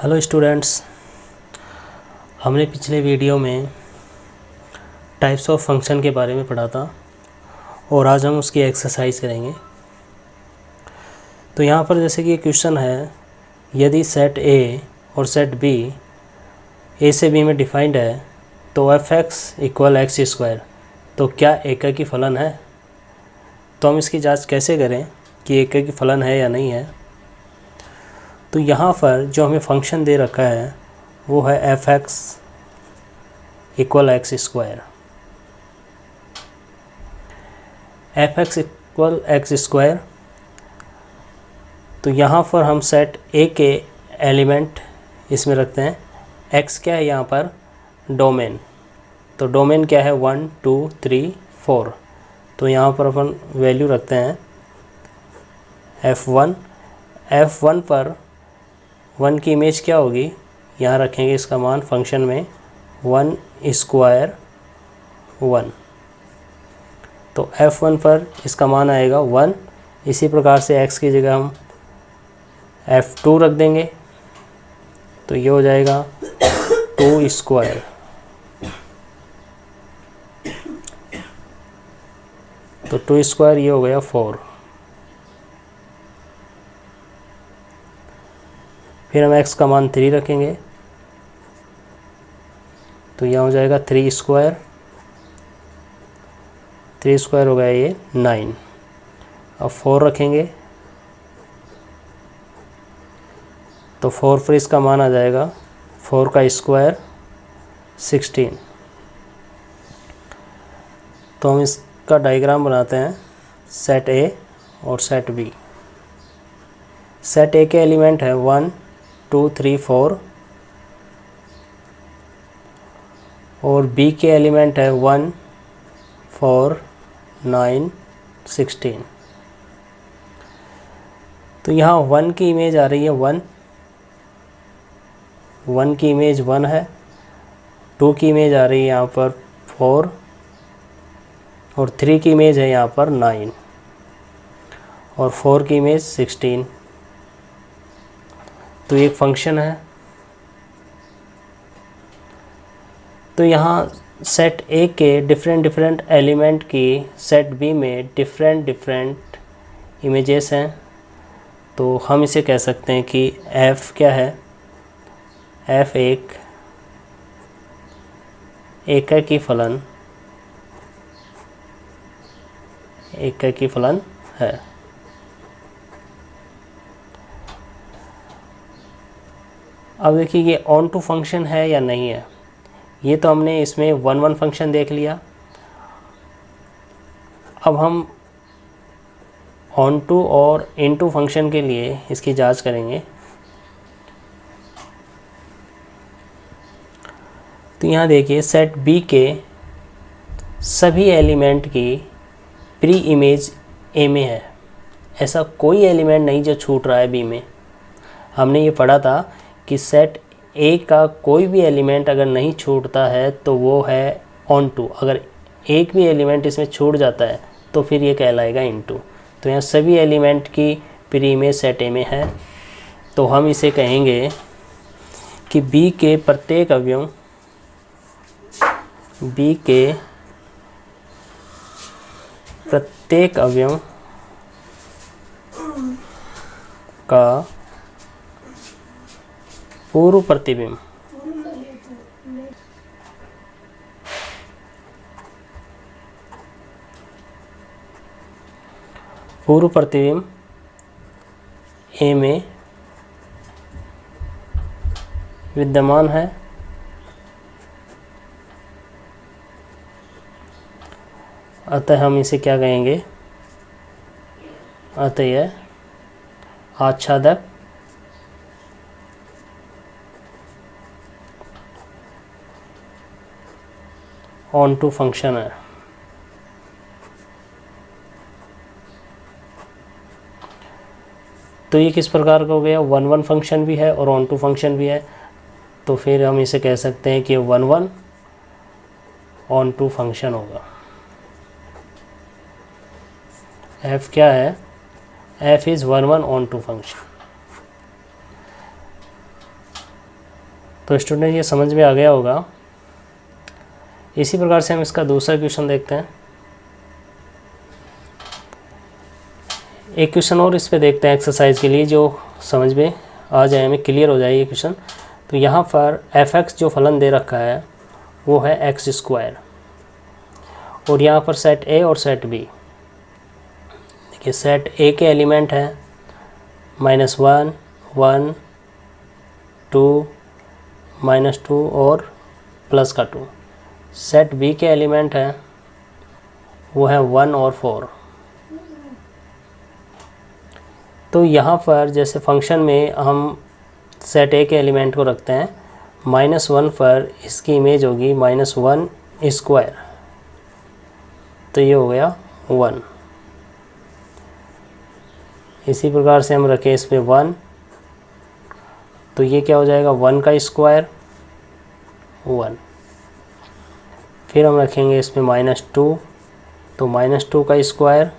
Hello students, हमने पिछले video में टाइप्स ऑफ फंक्शन के बारे में पढ़ा था और आज हम उसकी एक्सरसाइज करेंगे। तो यहाँ पर जैसे कि क्वेश्चन है, यदि सेट ए और सेट बी ए से बी में डिफाइंड है तो F x equal x square, तो क्या एकाकी फलन है। तो हम इसकी जांच कैसे करें कि एकाकी फलन है या नहीं है। तो यहाँ पर जो हमें फंक्शन दे रखा है वो है F x equal x square. F x equal x square, तो यहाँ पर हम सेट ए के एलिमेंट इसमें रखते हैं। एक्स क्या है यहाँ पर, डोमेन। तो डोमेन क्या है, 1 2 3 4। तो यहाँ पर अपन वैल्यू रखते हैं F1। F1 पर 1 की इमेज क्या होगी, यहाँ रखेंगे इसका मान फंक्शन में 1 स्क्वायर 1। तो F1 पर इसका मान आएगा 1। इसी प्रकार से x की जगह हम F2 रख देंगे, तो ये हो जाएगा 2 स्क्वायर। तो 2 स्क्वायर ये हो गया 4। फिर हम x का मान 3 रखेंगे, तो यहाँ हो जाएगा 3 स्क्वायर। 3 स्क्वायर हो गया ये 9। अब 4 रखेंगे, तो 4 पर इसका मान आ जाएगा 4 का स्क्वायर 16। तो हम इसका डायग्राम बनाते हैं, सेट ए और सेट बी। सेट ए के एलिमेंट है 1 2 3 4 और बी के एलिमेंट है 1 4 9 16। तो यहाँ 1 की इमेज आ रही है 1 की इमेज 1 है। 2 की इमेज आ रही है यहाँ पर 4 और 3 की इमेज है यहाँ पर 9 और 4 की इमेज 16। तो एक फंक्शन है। तो यहाँ सेट ए के डिफरेंट एलिमेंट की सेट बी में डिफरेंट इमेजेस हैं। तो हम इसे कह सकते हैं कि f क्या है, f एक एकाकी फलन है। अब देखिए ये ऑन टू फंक्शन है या नहीं है। ये तो हमने इसमें 1 फंक्शन देख लिया। अब हम ऑन टू और इन टू फंक्शन के लिए इसकी जांच करेंगे। तो यहाँ देखिए सेट बी के सभी एलिमेंट की प्री इमेज ए में है। ऐसा कोई एलिमेंट नहीं जो छूट रहा है बी में। हमने ये पढ़ा था कि सेट ए का कोई भी एलिमेंट अगर नहीं छूटता है तो वो है ऑन टू। अगर एक भी एलिमेंट इसमें छूट जाता है तो फिर ये कहलाएगा इन टू। तो यहाँ सभी एलिमेंट की प्री इमेज सेट ए में है। तो हम इसे कहेंगे कि बी के प्रत्येक अवयव का पूर्व प्रतिबिंब ए में विद्यमान है। अतः हम इसे क्या कहेंगे, अतः यह आच्छादक ऑन टू फंक्शन है। तो ये किस प्रकार का हो गया, 1 फंक्शन भी है और ऑन टू फंक्शन भी है। तो फिर हम इसे कह सकते हैं कि 1 ऑन टू फंक्शन होगा। f क्या है, f is 1 1 onto function. तो स्टूडेंट ये समझ में आ गया होगा। इसी प्रकार से हम इसका दूसरा क्वेश्चन देखते हैं। एक क्वेश्चन और इस पे देखते हैं एक्सरसाइज के लिए, जो समझ में आ जाए, हमें क्लियर हो जाए ये क्वेश्चन। तो यहाँ पर f(x) जो फलन दे रखा है वो है x², और यहाँ पर सेट A और सेट B। देखिए सेट A के एलिमेंट हैं -1, 1, 2, -2 और प्लस का 2। सेट B के एलिमेंट हैं वो है 1 और 4। तो यहाँ पर जैसे फंक्शन में हम सेट A के एलिमेंट को रखते हैं, -1 पर इसकी इमेज होगी -1², तो ये हो गया 1। इसी प्रकार से हम रखें इस पे 1, तो ये क्या हो जाएगा 1 का स्क्वायर 1। फिर हम रखेंगे इस पे -2, तो -2 का स्क्वायर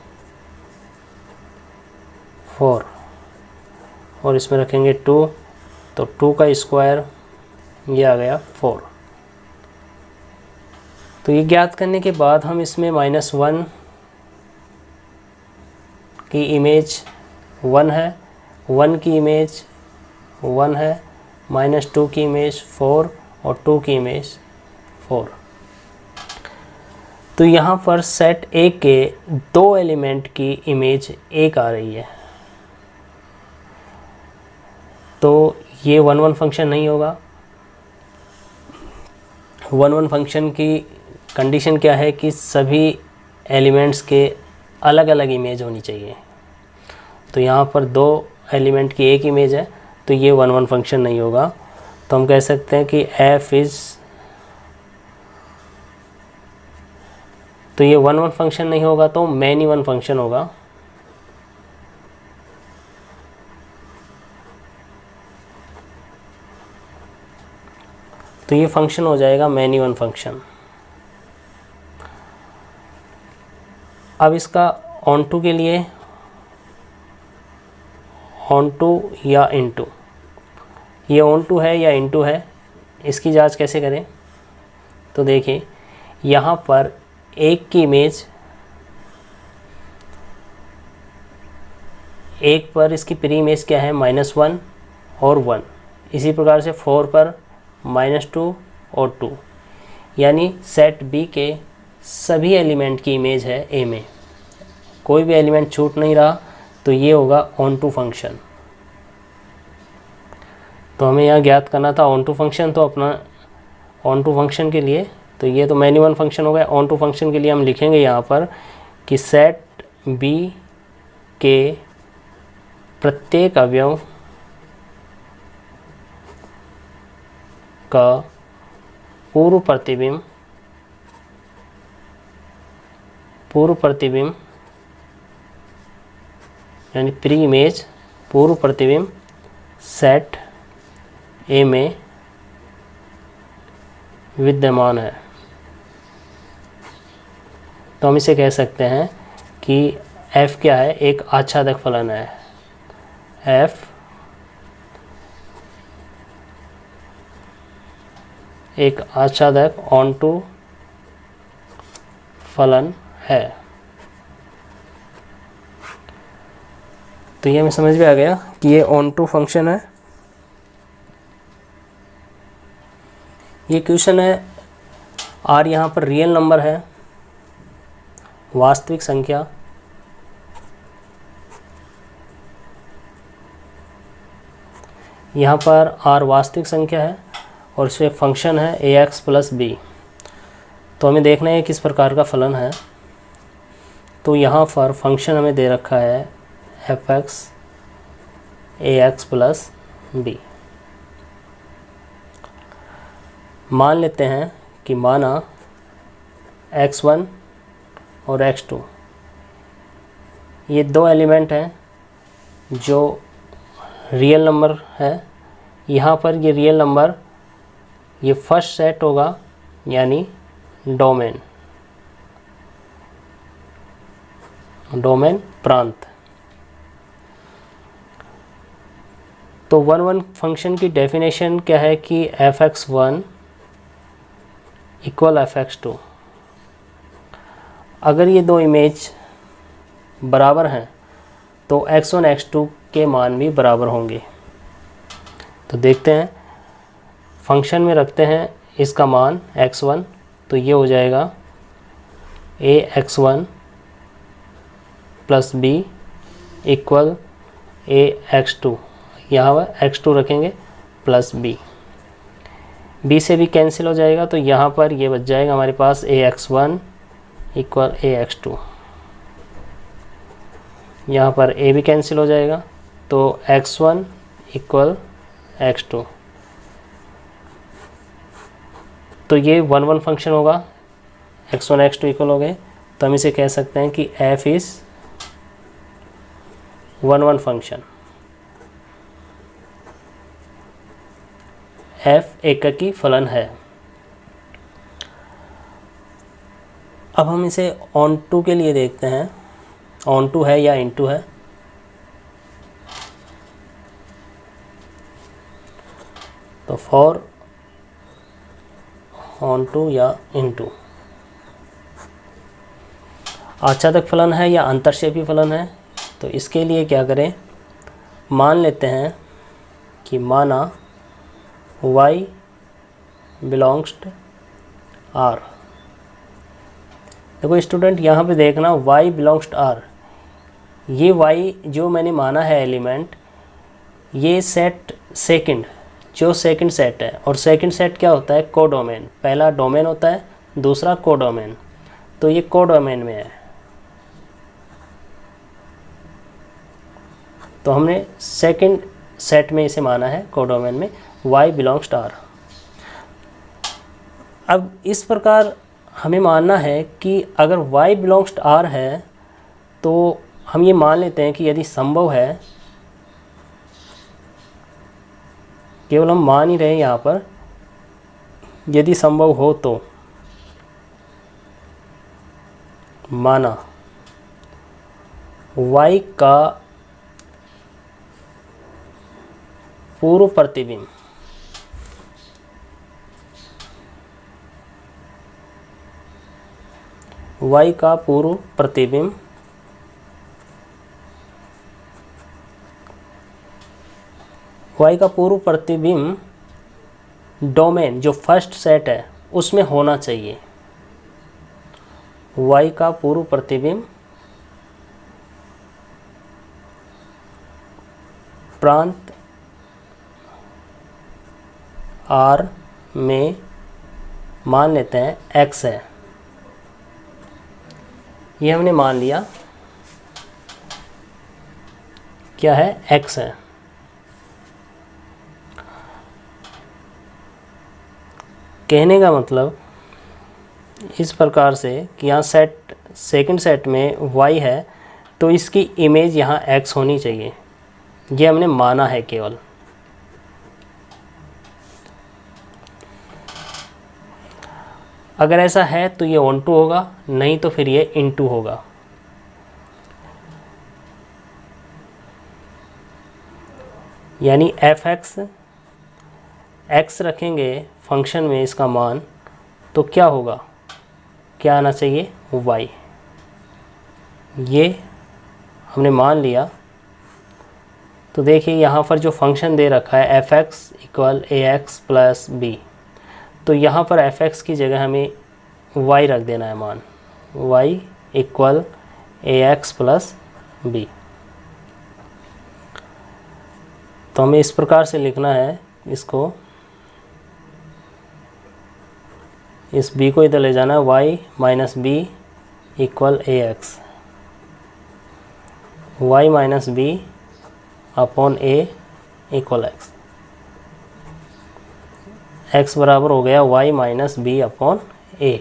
4, और इसमें रखेंगे 2, तो 2 का स्क्वायर ये आ गया 4। तो ये ज्ञात करने के बाद हम इसमें -1 की इमेज 1 है, 1 की इमेज 1 है, -2 की इमेज 4 और 2 की इमेज 4। तो यहाँ पर सेट A के 2 एलिमेंट की इमेज 1 आ रही है, तो ये 1-1 फंक्शन नहीं होगा। 1-1 फंक्शन की कंडीशन क्या है कि सभी एलिमेंट्स के अलग अलग इमेज होनी चाहिए। तो यहाँ पर 2 एलिमेंट की एक इमेज है, तो ये 1-1 फंक्शन नहीं होगा। तो हम कह सकते हैं कि तो ये 1-1 फंक्शन नहीं होगा, तो मैनी वन फंक्शन होगा। तो ये फंक्शन हो जाएगा मैनी वन फंक्शन। अब इसका ऑन टू के लिए ऑन टू या इनटू, ये ऑन टू है या इनटू है, इसकी जांच कैसे करें। तो देखिए यहाँ पर एक की इमेज, एक पर इसकी प्री इमेज क्या है -1 और 1। इसी प्रकार से 4 पर -2 और 2, यानी सेट B के सभी एलिमेंट की इमेज है A में, कोई भी एलिमेंट छूट नहीं रहा, तो ये होगा ऑन टू फंक्शन। तो हमें यहाँ ज्ञात करना था ऑन टू फंक्शन, तो अपना ऑन टू फंक्शन के लिए, तो ये तो मैनी वन फंक्शन हो गया। ऑन टू फंक्शन के लिए हम लिखेंगे यहाँ पर कि सेट B के प्रत्येक अवयव का पूर्व प्रतिबिंब यानी प्री इमेज पूर्व प्रतिबिंब सेट A में विद्यमान है। तो हम इसे कह सकते हैं कि f क्या है, एक आच्छादक फलन है। f एक आच्छादक ऑन टू फलन है। तो ये हमें समझ में आ गया कि ये ऑन टू फंक्शन है। ये क्वेश्चन है R यहाँ पर रियल नंबर है, वास्तविक संख्या। यहाँ पर R वास्तविक संख्या है और इसमें फंक्शन है ax + b। तो हमें देखना है किस प्रकार का फलन है। तो यहाँ पर फंक्शन हमें दे रखा है f(x) ax + b। मान लेते हैं कि माना x1 और x2 ये 2 एलिमेंट हैं जो रियल नंबर है। यहाँ पर ये रियल नंबर ये फर्स्ट सेट होगा, यानी डोमेन प्रांत। तो 1 फंक्शन की डेफिनेशन क्या है कि f(x1) इक्वल f(x2)। अगर ये दो इमेज बराबर हैं तो x1 x2 के मान भी बराबर होंगे। तो देखते हैं, फंक्शन में रखते हैं इसका मान x1, तो ये हो जाएगा ax1 plus b equal ax2, यहाँ पर x2 रखेंगे प्लस b से भी कैंसिल हो जाएगा, तो यहाँ पर ये बच जाएगा हमारे पास ax1 इक्वल ax2। यहाँ पर a भी कैंसिल हो जाएगा, तो x1 इक्वल x2। तो ये 1 फंक्शन होगा, x1 x2 इक्वल हो गए, तो हम इसे कह सकते हैं कि f इज़ 1 फंक्शन। f एककी फलन है। अब हम इसे ऑन टू के लिए देखते हैं, ऑन टू है या इनटू है। तो फॉर ऑन टू या इनटू, आच्छादक फलन है या अंतर्क्षेपी फलन है। तो इसके लिए क्या करें, मान लेते हैं कि माना y बिलोंग्स टू R। देखो स्टूडेंट, यहाँ पे देखना y बिलोंग्स टू R, ये y जो मैंने माना है एलिमेंट, ये सेट सेकंड, जो सेकंड सेट है। और सेकंड सेट क्या होता है, कोडोमेन। पहला डोमेन होता है, दूसरा कोडोमेन। तो ये कोडोमेन में है, तो हमने सेकंड सेट में इसे माना है, कोडोमेन में y बिलोंग्स टू R। अब इस प्रकार हमें मानना है कि अगर y बिलोंग्स टू R है, तो हम ये मान लेते हैं कि यदि संभव है, केवल हम मान ही रहे यहाँ पर, यदि संभव हो तो माना y का पूर्व प्रतिबिंब y का पूर्व प्रतिबिंब y का पूर्व प्रतिबिंब डोमेन जो फर्स्ट सेट है उसमें होना चाहिए। y का पूर्व प्रतिबिंब प्रांत R में मान लेते हैं x है, ये हमने मान लिया क्या है, x है। कहने का मतलब इस प्रकार से कि यहाँ सेट सेकंड सेट में y है, तो इसकी इमेज यहाँ x होनी चाहिए, ये हमने माना है केवल। अगर ऐसा है तो ये ऑन टू होगा, नहीं तो फिर ये इन टू होगा। यानी f(x) x रखेंगे फंक्शन में इसका मान, तो क्या होगा, क्या आना चाहिए, y। ये हमने मान लिया। तो देखिए यहाँ पर जो फंक्शन दे रखा है f(x) equal ax plus b, तो यहाँ पर f(x) की जगह हमें y रख देना है मान, y equal ax plus b। तो हमें इस प्रकार से लिखना है इसको, इस b को इधर ले जाना है, y minus b equal ax, y minus b upon a equal x। x बराबर हो गया y minus b upon a।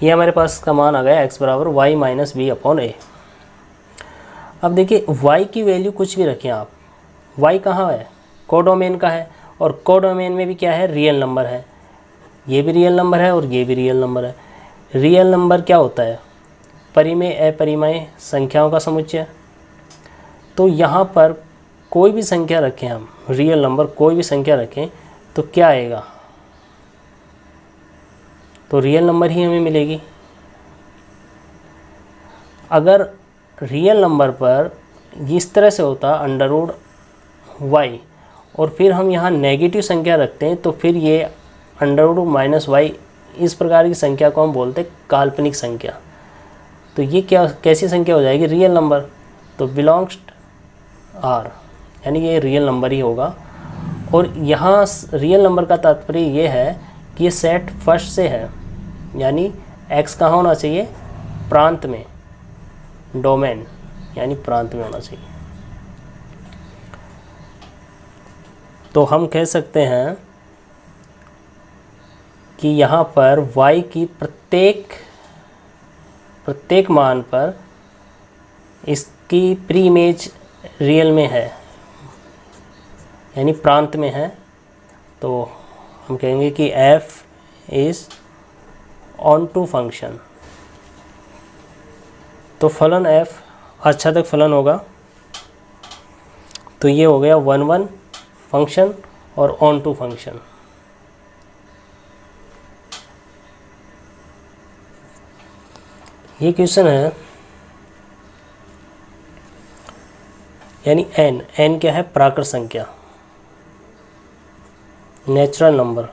ये हमारे पास का मान आ गया x बराबर y minus b upon a। अब देखिए y की वैल्यू कुछ भी रखें आप, y कहाँ है, कोडोमेन का है, और कोडोमेन में भी क्या है, रियल नंबर है। ये भी रियल नंबर है और ये भी रियल नंबर है। रियल नंबर क्या होता है, परिमेय अपरिमेय संख्याओं का समुच्चय। तो यहाँ पर कोई भी संख्या रखें, हम रियल नंबर कोई भी संख्या रखें तो क्या आएगा, तो रियल नंबर ही हमें मिलेगी। अगर रियल नंबर पर इस तरह से होता अंडर रूट वाई और फिर हम यहाँ नेगेटिव संख्या रखते हैं तो फिर ये अंडर रूट माइनस वाई, इस प्रकार की संख्या को हम बोलते हैं काल्पनिक संख्या। तो ये क्या कैसी संख्या हो जाएगी, रियल नंबर। तो बिलोंग्स आर, यानी ये रियल नंबर ही होगा। और यहाँ रियल नंबर का तात्पर्य ये है कि ये सेट फर्स्ट से है, यानी एक्स कहाँ होना चाहिए, प्रांत में, डोमेन यानी प्रांत में होना चाहिए। तो हम कह सकते हैं कि यहाँ पर y की प्रत्येक मान पर इसकी प्री इमेज रियल में है, यानी प्रांत में है। तो हम कहेंगे कि f is onto function. तो फलन f आच्छादक फलन होगा। तो ये हो गया 1 फंक्शन और ऑन टू फंक्शन। ये क्वेश्चन है, यानी n क्या है, प्राकृत संख्या, नेचुरल नंबर।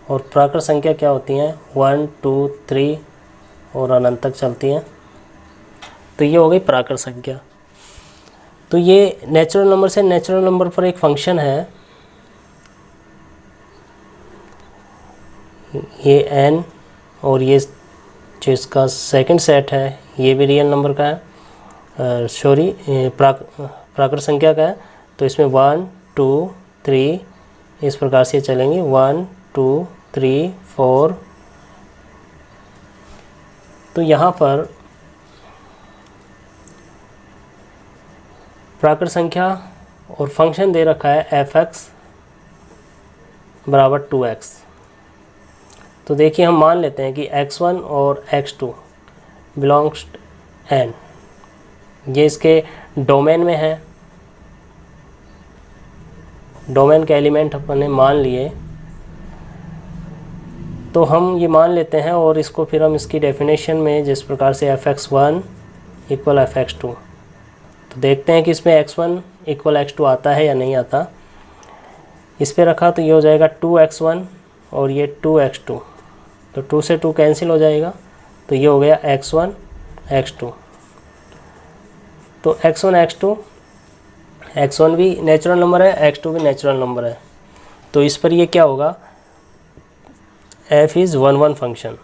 और प्राकृत संख्या क्या होती हैं, 1 2 3 और अनंत तक चलती हैं। तो ये हो गई प्राकृत संख्या। तो ये नेचुरल नंबर से नेचुरल नंबर पर एक फंक्शन है, ये n, और ये जो इसका सेकंड सेट है ये भी रियल नंबर का है, प्राकृत संख्या का है। तो इसमें 1 2 3 इस प्रकार से चलेंगे, 1 2 3 4। तो यहाँ पर प्राकृत संख्या और फंक्शन दे रखा है f(x) बराबर 2x। तो देखिए हम मान लेते हैं कि x1 और x2 बिलोंग्स n, ये इसके डोमेन में है, डोमेन के एलिमेंट अपने मान लिए। तो हम ये मान लेते हैं और इसको फिर हम इसकी डेफिनेशन में जिस प्रकार से f(x1) इक्वल f(x2), तो देखते हैं कि इसमें x1 इक्वल x2 आता है या नहीं आता। इस पे रखा तो ये हो जाएगा 2x1 और ये 2x2, तो 2 से 2 कैंसिल हो जाएगा, तो ये हो गया x1 x2। तो x1 भी नेचुरल नंबर है, x2 भी नेचुरल नंबर है। तो इस पर ये क्या होगा, f इज़ 1 फंक्शन।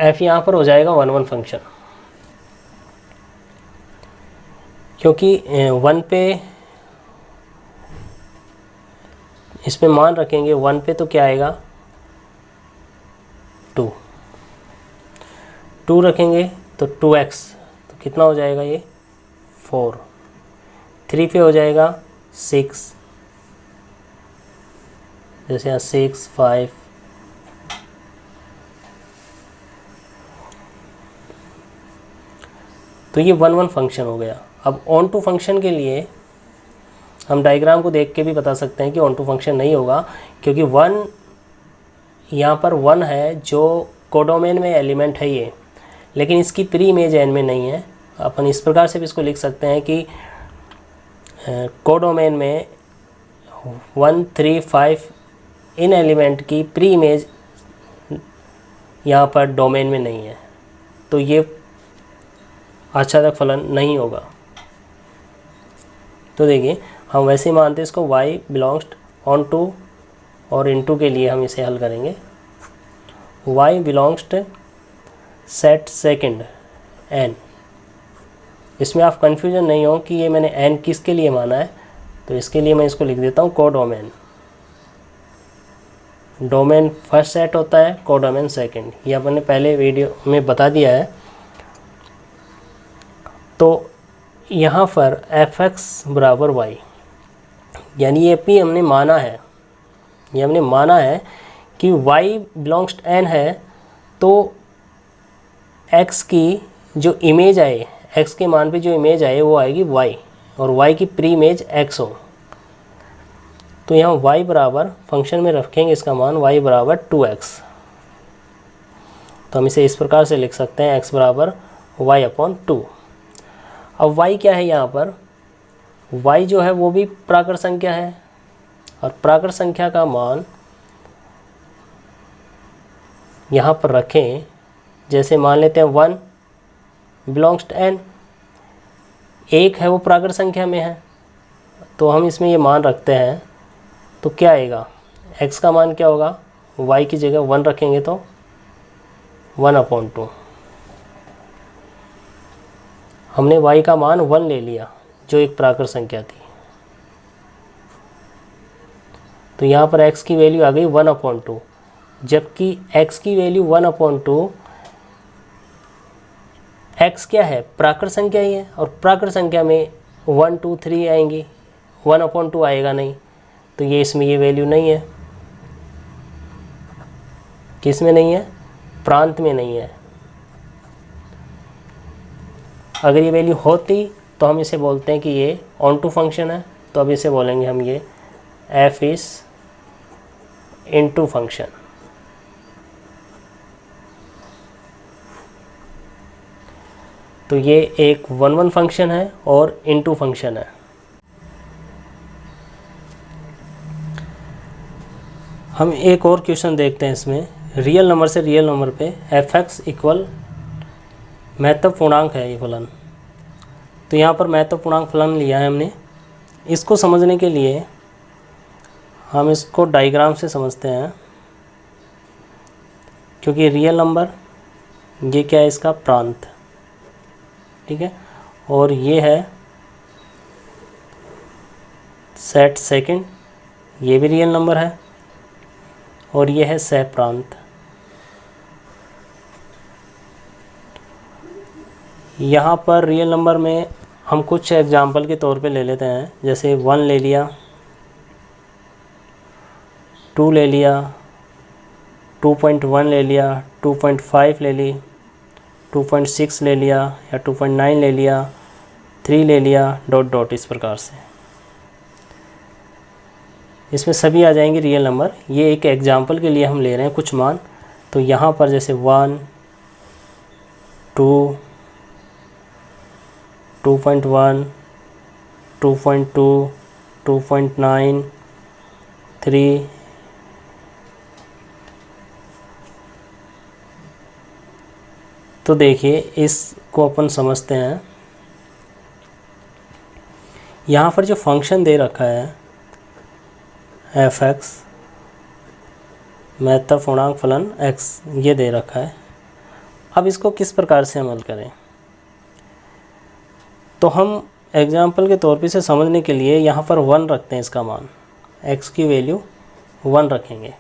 f यहाँ पर हो जाएगा 1 फंक्शन, क्योंकि 1 पे इसमें मान रखेंगे, 1 पे तो क्या आएगा 2 रखेंगे तो 2x, तो कितना हो जाएगा ये 4। 3 पे हो जाएगा 6, जैसे यहाँ 6 5। तो ये 1 फंक्शन हो गया। अब ऑन टू फंक्शन के लिए हम डायग्राम को देख के भी बता सकते हैं कि ऑन टू फंक्शन नहीं होगा, क्योंकि 1 यहाँ पर 1 है जो कोडोमेन में एलिमेंट है ये, लेकिन इसकी प्री इमेज n में नहीं है। अपन इस प्रकार से भी इसको लिख सकते हैं कि कोडोमेन में 1 3 5 इन एलिमेंट की प्री इमेज यहाँ पर डोमेन में नहीं है, तो ये आच्छादक फलन नहीं होगा। तो देखिए हम वैसे ही मानते हैं इसको y बिलोंग्स ऑन टू, और इनटू के लिए हम इसे हल करेंगे। y belongs set second n। इसमें आप कंफ्यूजन नहीं हो कि ये मैंने n किसके लिए माना है, तो इसके लिए मैं इसको लिख देता हूँ कोडोमेन। डोमेन फर्स्ट सेट होता है, कोडोमेन सेकंड, ये अपन ने पहले वीडियो में बता दिया है। तो यहाँ पर f(x) बराबर y, यानी ये भी हमने माना है, ये हमने माना है कि y बिलोंग्स n है, तो x की जो इमेज आए, x के मान पे जो इमेज आए वो आएगी y, और y की प्री इमेज x हो। तो यहाँ y बराबर फंक्शन में रखेंगे इसका मान y बराबर 2x। तो हम इसे इस प्रकार से लिख सकते हैं x बराबर y/2। अब y क्या है यहाँ पर, y जो है वो भी प्राकृत संख्या है, और प्राकृत संख्या का मान यहाँ पर रखें। जैसे मान लेते हैं 1 बिलोंग्स टू n, 1 है वो प्राकृत संख्या में है, तो हम इसमें ये मान रखते हैं। तो क्या आएगा, x का मान क्या होगा, y की जगह 1 रखेंगे तो 1/2। हमने y का मान 1 ले लिया जो एक प्राकृत संख्या थी, तो यहाँ पर x की वैल्यू आ गई 1/2, जबकि x की वैल्यू 1/2, x क्या है, प्राकृत संख्या ही है, और प्राकृत संख्या में 1 2 3 आएंगी, 1/2 आएगा नहीं, तो ये इसमें ये वैल्यू नहीं है। किस में नहीं है, प्रांत में नहीं है। अगर ये वैल्यू होती तो हम इसे बोलते हैं कि ये ऑन टू फंक्शन है, तो अब इसे बोलेंगे हम ये f इज इनटू फंक्शन। तो ये एक 1 1 फंक्शन है और इनटू फंक्शन है। हम एक और क्वेश्चन देखते हैं इसमें, रियल नंबर से रियल नंबर पे f(x) इक्वल महत्व पूर्णांक है ये फलन। तो यहाँ पर महत्व पूर्णांक फलन लिया है हमने। इसको समझने के लिए हम इसको डायग्राम से समझते हैं, क्योंकि रियल नंबर ये क्या है, इसका प्रांत, ठीक है, और ये है सेट सेकंड, ये भी रियल नंबर है, और ये है सह प्रांत। यहाँ पर रियल नंबर में हम कुछ एग्जाम्पल के तौर पे ले लेते हैं, जैसे 1 ले लिया, 2 ले लिया, 2.1 ले लिया, 2.5 ले ली, 2.6 ले लिया, या 2.9 ले लिया, 3 ले लिया, डॉट डॉट, इस प्रकार से। इसमें सभी आ जाएंगे रियल नंबर। ये एक एग्जाम्पल के लिए हम ले रहे हैं कुछ मान। तो यहाँ पर जैसे 1 2 2.1 2.2 2.9 3 तो देखिए इसको अपन समझते हैं। यहाँ पर जो फंक्शन दे रखा है f(x) महत्व पूर्णांक फलन x, ये दे रखा है। अब इसको किस प्रकार से अमल करें, तो हम एग्जाम्पल के तौर पे इसे समझने के लिए यहाँ पर 1 रखते हैं। इसका मान x की वैल्यू 1 रखेंगे।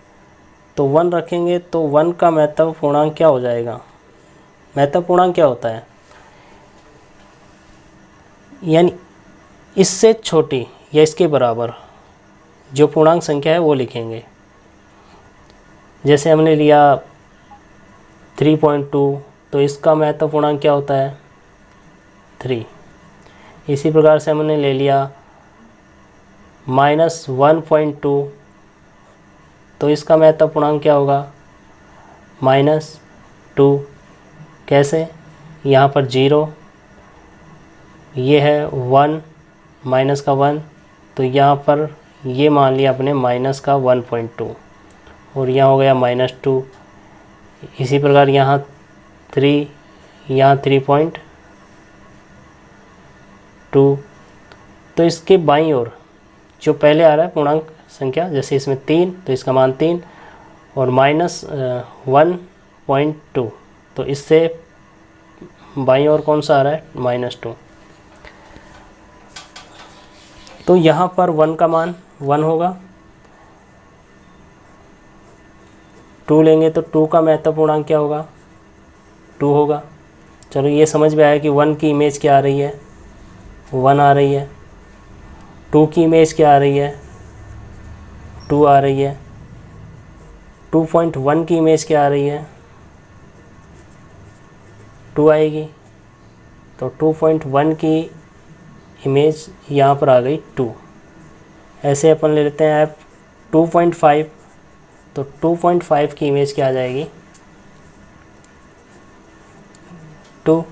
तो 1 रखेंगे तो 1 का महत्व पूर्णांक क्या हो जाएगा, महत्व पूर्णांक क्या होता है, यानी इससे छोटी या इसके बराबर जो पूर्णांक संख्या है वो लिखेंगे। जैसे हमने लिया 3.2, तो इसका महत्व पूर्णांक क्या होता है, 3। इसी प्रकार से हमने ले लिया -1.2, तो इसका महत्व पूर्णांक क्या होगा, -2। कैसे, यहाँ पर 0, ये है 1 माइनस का 1, तो यहाँ पर ये मान लिया अपने माइनस का 1.2, और यहाँ हो गया -2। इसी प्रकार यहाँ 3, यहाँ 3.2। तो इसके बाईं ओर जो पहले आ रहा है पूर्णांक संख्या, जैसे इसमें 3, तो इसका मान 3, और -1.2, तो इससे बाईं ओर कौन सा आ रहा है, -2। तो यहाँ पर 1 का मान 1 होगा, 2 लेंगे तो 2 का महत्व पूर्णांक क्या होगा, 2 होगा। चलो ये समझ में आया कि 1 की इमेज क्या आ रही है, 1 आ रही है। 2 की इमेज क्या आ रही है, 2 आ रही है। 2.1 की इमेज क्या आ रही है, 2 आएगी, तो 2.1 की इमेज यहाँ पर आ गई 2। ऐसे अपन ले लेते हैं ऐप 2.5, तो 2.5 की इमेज क्या आ जाएगी 2।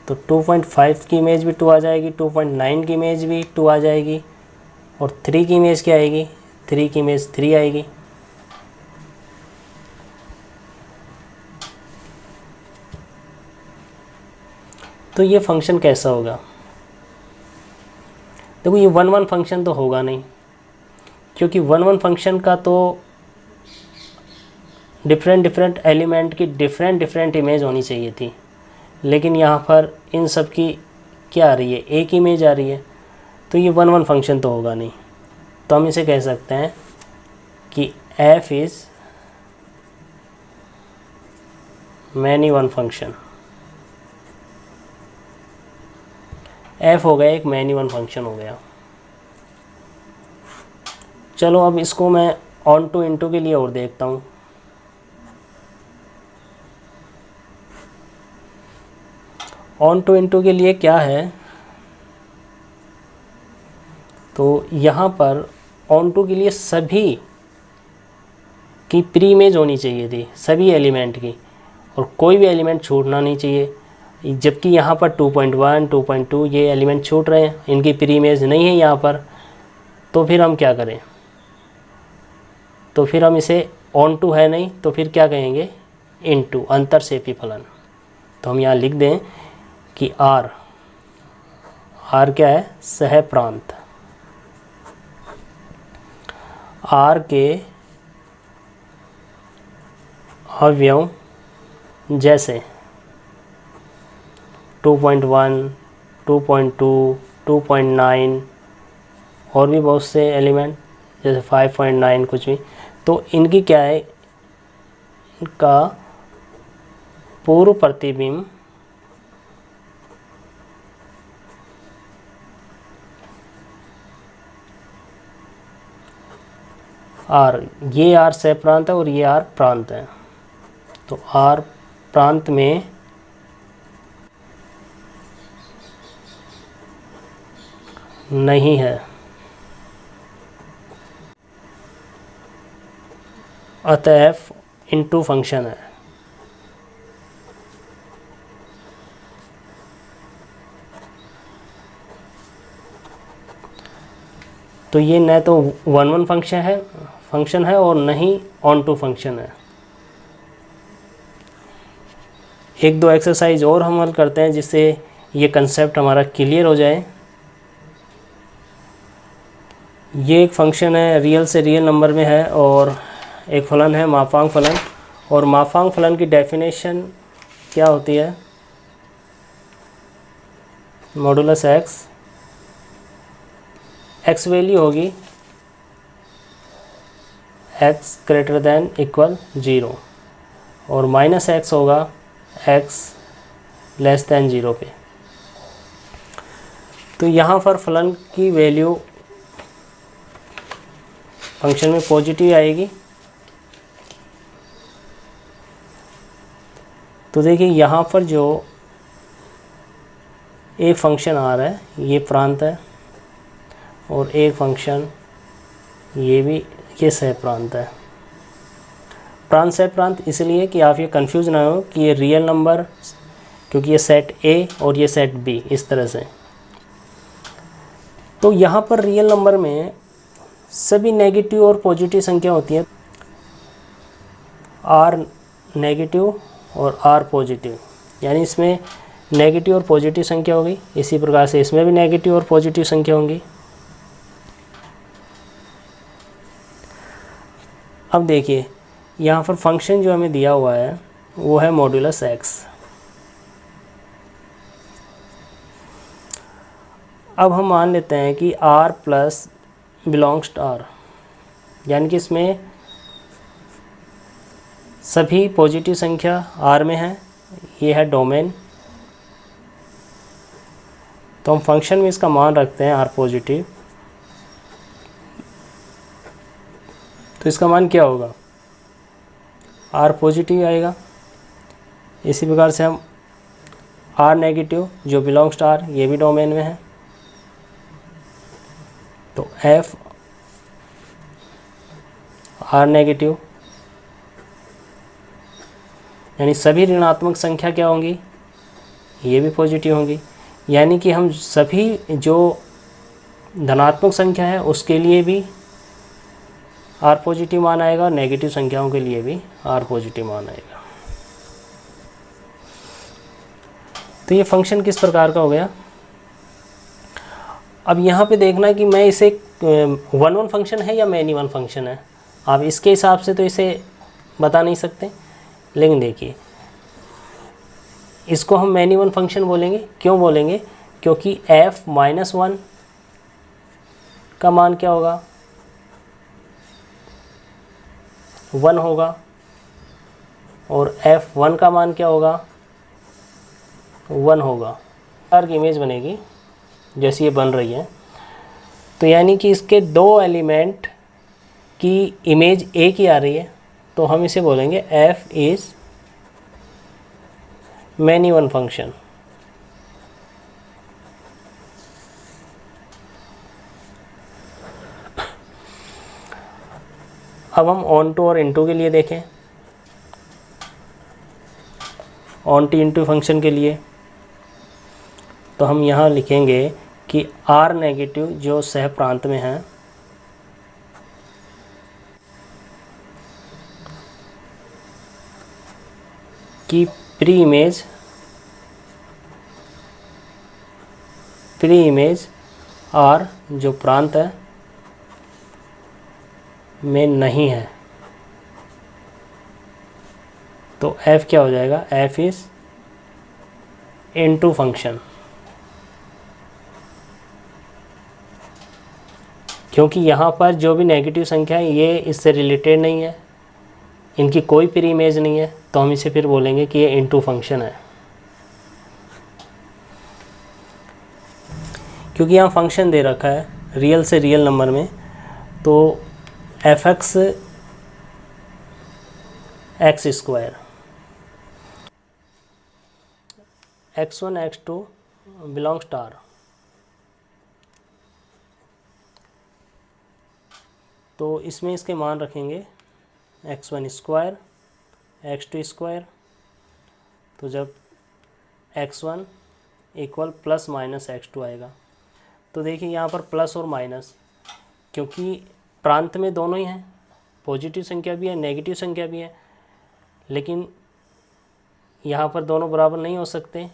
तो 2.5 की इमेज भी 2 आ जाएगी, 2.9 की इमेज भी 2 आ जाएगी, और 3 की इमेज क्या आएगी, 3 की इमेज 3 आएगी। तो ये फंक्शन कैसा होगा? देखो ये 1 1 फंक्शन तो होगा नहीं, क्योंकि 1 1 फंक्शन का तो डिफरेंट एलिमेंट की डिफरेंट इमेज होनी चाहिए थी, लेकिन यहाँ पर इन सब की क्या आ रही है, एक इमेज आ रही है, तो ये 1 1 फंक्शन तो होगा नहीं। तो हम इसे कह सकते हैं कि f is many one function. f हो गया एक मैनी वन फंक्शन हो गया। चलो अब इसको मैं ऑन टू इनटू के लिए और देखता हूँ। ऑन टू इनटू के लिए क्या है, तो यहाँ पर ऑन टू के लिए सभी की प्री इमेज होनी चाहिए थी, सभी एलिमेंट की, और कोई भी एलिमेंट छूटना नहीं चाहिए। जबकि यहाँ पर 2.1, 2.2 ये एलिमेंट छूट रहे हैं, इनकी प्री इमेज नहीं है यहाँ पर। तो फिर हम क्या करें, तो फिर हम इसे ऑन टू है नहीं, तो फिर क्या कहेंगे, इनटू अंतरसेपी फलन। तो हम यहाँ लिख दें कि आर क्या है, सह प्रांत। आर के अवयव जैसे 2.1, 2.2, 2.9 और भी बहुत से एलिमेंट जैसे 5.9 कुछ भी, तो इनकी क्या है, इनका पूर्व प्रतिबिंब आर, ये आर सह प्रांत है और ये आर प्रांत है। तो आर प्रांत में नहीं है, अतः f इनटू फंक्शन है। तो ये न तो 1 1 फंक्शन है और न ही ऑन टू फंक्शन है। एक दो एक्सरसाइज और हम हल करते हैं जिससे ये कंसेप्ट हमारा क्लियर हो जाए। ये एक फंक्शन है, रियल से रियल नंबर में है, और एक फलन है मापांक फलन। और मापांक फलन की डेफिनेशन क्या होती है, मॉडुलस एक्स वैल्यू होगी x ग्रेटर देन इक्वल 0 और माइनस एक्स होगा x लेस देन 0 पे। तो यहाँ पर फलन की वैल्यू फंक्शन में पॉजिटिव आएगी। तो देखिए यहाँ पर जो एक फंक्शन आ रहा है ये प्रांत है, और एक फंक्शन ये भी, ये सह प्रांत है। प्रांत सह प्रांत इसलिए कि आप ये कंफ्यूज ना हो कि ये रियल नंबर, क्योंकि ये सेट ए और ये सेट बी इस तरह से। तो यहाँ पर रियल नंबर में सभी नेगेटिव और पॉजिटिव संख्या होती है, आर नेगेटिव और आर पॉजिटिव, यानी इसमें नेगेटिव और पॉजिटिव संख्या होगी। इसी प्रकार से इसमें भी नेगेटिव और पॉजिटिव संख्या होंगी। अब देखिए यहाँ पर फंक्शन जो हमें दिया हुआ है वो है मॉड्यूलस एक्स। अब हम मान लेते हैं कि r plus belongs to r, यानी कि इसमें सभी पॉजिटिव संख्या r में है, ये है डोमेन। तो हम फंक्शन में इसका मान रखते हैं r पॉजिटिव। तो इसका मान क्या होगा, r पॉजिटिव आएगा। इसी प्रकार से हम आर नेगेटिव जो बिलोंग्स टू आर, ये भी डोमेन में है, तो एफ आर नेगेटिव यानी सभी ऋणात्मक संख्या क्या होंगी, ये भी पॉजिटिव होंगी। यानी कि हम सभी जो धनात्मक संख्या है उसके लिए भी आर पॉजिटिव मान आएगा और नेगेटिव संख्याओं के लिए भी आर पॉजिटिव मान आएगा। तो ये फंक्शन किस प्रकार का हो गया। अब यहाँ पे देखना है कि मैं इसे वन वन फंक्शन है या मैनी वन फंक्शन है। आप इसके हिसाब से तो इसे बता नहीं सकते, लेकिन देखिए इसको हम मैनी वन फंक्शन बोलेंगे। क्यों बोलेंगे, क्योंकि f-1 का मान क्या होगा, 1 होगा, और f1 का मान क्या होगा, 1 होगा। प्रकार की इमेज बनेगी जैसी ये बन रही है। तो यानी कि इसके दो एलिमेंट की इमेज एक ही आ रही है, तो हम इसे बोलेंगे f is many one function. अब हम ऑन टू और इनटू के लिए देखें। ऑन टू इनटू फंक्शन के लिए तो हम यहाँ लिखेंगे कि आर नेगेटिव जो सह प्रांत में है की प्री इमेज आर जो प्रांत है में नहीं है, तो f क्या हो जाएगा, f इज इनटू फंक्शन। क्योंकि यहाँ पर जो भी नेगेटिव संख्या है ये इससे रिलेटेड नहीं है, इनकी कोई प्री इमेज नहीं है, तो हम इसे फिर बोलेंगे कि ये इनटू फंक्शन है। क्योंकि यहाँ फंक्शन दे रखा है रियल से रियल नंबर में, तो fx x square x1 x2 belongs to R, तो इसमें इसके मान रखेंगे x1 स्क्वायर x2 स्क्वायर। तो जब x1 equal plus minus x2 आएगा, तो देखिए यहाँ पर प्लस और माइनस, क्योंकि प्रांत में दोनों ही हैं, पॉजिटिव संख्या भी है नेगेटिव संख्या भी है, लेकिन यहाँ पर दोनों बराबर नहीं हो सकते।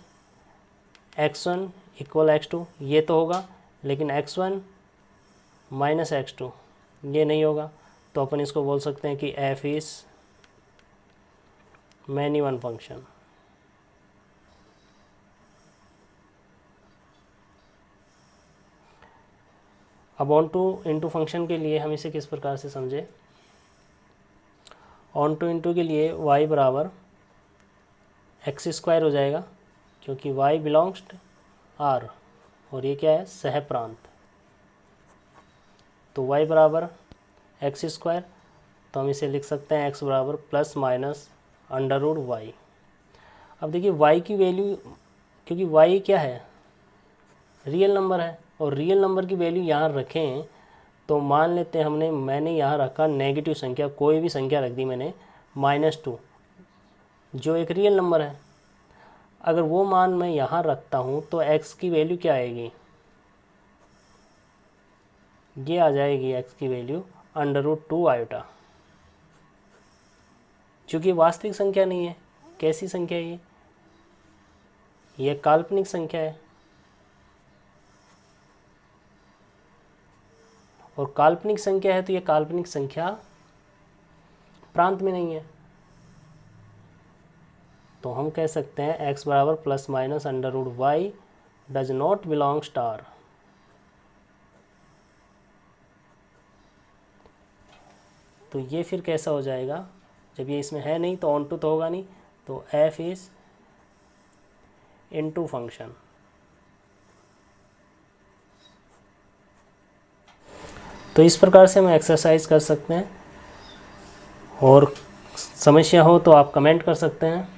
x1 इक्वल x2 ये तो होगा, लेकिन x1 माइनस x2 ये नहीं होगा। तो अपन इसको बोल सकते हैं कि f is many one function. अब ऑन टू इंटू फंक्शन के लिए हम इसे किस प्रकार से समझे। ऑन टू इंटू के लिए y बराबर एक्स स्क्वायर हो जाएगा, क्योंकि y बिलोंग्स टू r और ये क्या है, सह प्रांत। तो y बराबर एक्स स्क्वायर, तो हम इसे लिख सकते हैं x बराबर plus minus under root y. अब देखिए y की वैल्यू, क्योंकि y क्या है, रियल नंबर है, और रियल नंबर की वैल्यू यहाँ रखें तो मान लेते हैं मैंने यहाँ रखा नेगेटिव संख्या, कोई भी संख्या रख दी मैंने -2 जो एक रियल नंबर है। अगर वो मान मैं यहाँ रखता हूँ तो x की वैल्यू क्या आएगी, ये आ जाएगी x की वैल्यू √2 आयोटा। चूँकि वास्तविक संख्या नहीं है, कैसी संख्या है ये काल्पनिक संख्या है, और काल्पनिक संख्या है तो ये काल्पनिक संख्या प्रांत में नहीं है। तो हम कह सकते हैं x बराबर plus minus under root y does not belongs to R. तो ये फिर कैसा हो जाएगा, जब ये इसमें है नहीं तो ऑन टू तो होगा नहीं, तो f इज इनटू फंक्शन। तो इस प्रकार से हम एक्सरसाइज कर सकते हैं, और समस्या हो तो आप कमेंट कर सकते हैं।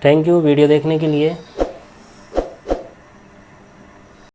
थैंक यू वीडियो देखने के लिए।